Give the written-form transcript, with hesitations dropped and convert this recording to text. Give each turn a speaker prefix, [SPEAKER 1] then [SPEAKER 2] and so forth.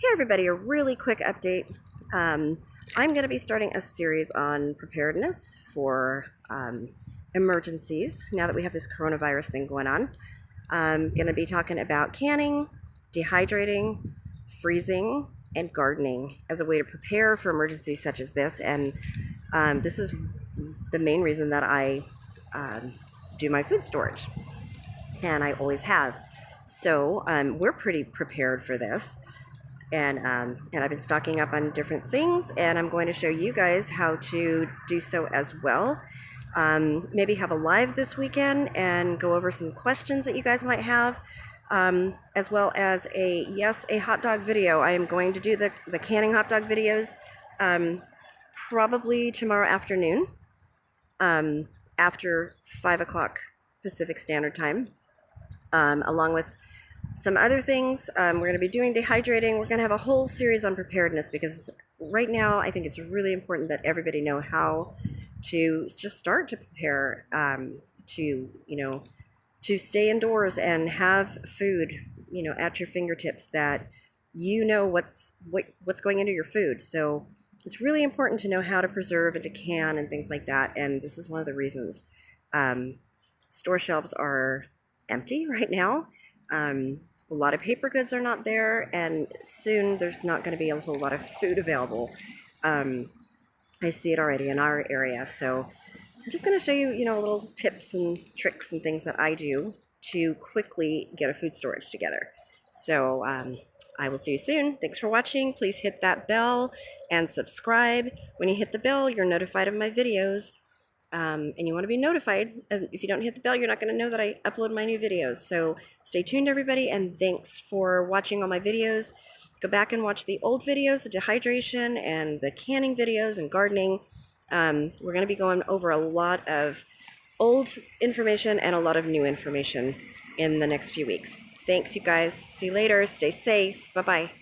[SPEAKER 1] Hey everybody, a really quick update. I'm going to be starting a series on preparedness for emergencies now that we have this coronavirus thing going on. I'm going to be talking about canning, dehydrating, freezing, and gardening as a way to prepare for emergencies such as this. And this is the main reason that I do my food storage, and I always have. So we're pretty prepared for this. And I've been stocking up on different things, and I'm going to show you guys how to do so as well. Maybe have a live this weekend and go over some questions that you guys might have, as well as a hot dog video. I am going to do the canning hot dog videos probably tomorrow afternoon after 5 o'clock Pacific Standard Time, along with some other things. We're going to be doing dehydrating. We're going to have a whole series on preparedness because right now I think it's really important that everybody know how to just start to prepare to stay indoors and have food at your fingertips, that what's going into your food. So it's really important to know how to preserve and to can and things like that. And this is one of the reasons store shelves are empty right now. A lot of paper goods are not there, and soon there's not going to be a whole lot of food available. I see it already in our area, so I'm just going to show you, little tips and tricks and things that I do to quickly get a food storage together. So I will see you soon. Thanks for watching. Please hit that bell and subscribe. When you hit the bell, you're notified of my videos. And you want to be notified. And if you don't hit the bell, you're not going to know that I upload my new videos. So stay tuned, everybody, and thanks for watching all my videos. Go back and watch the old videos, the dehydration and the canning videos and gardening. We're going to be going over a lot of old information and a lot of new information in the next few weeks. Thanks, you guys. See you later. Stay safe. Bye-bye.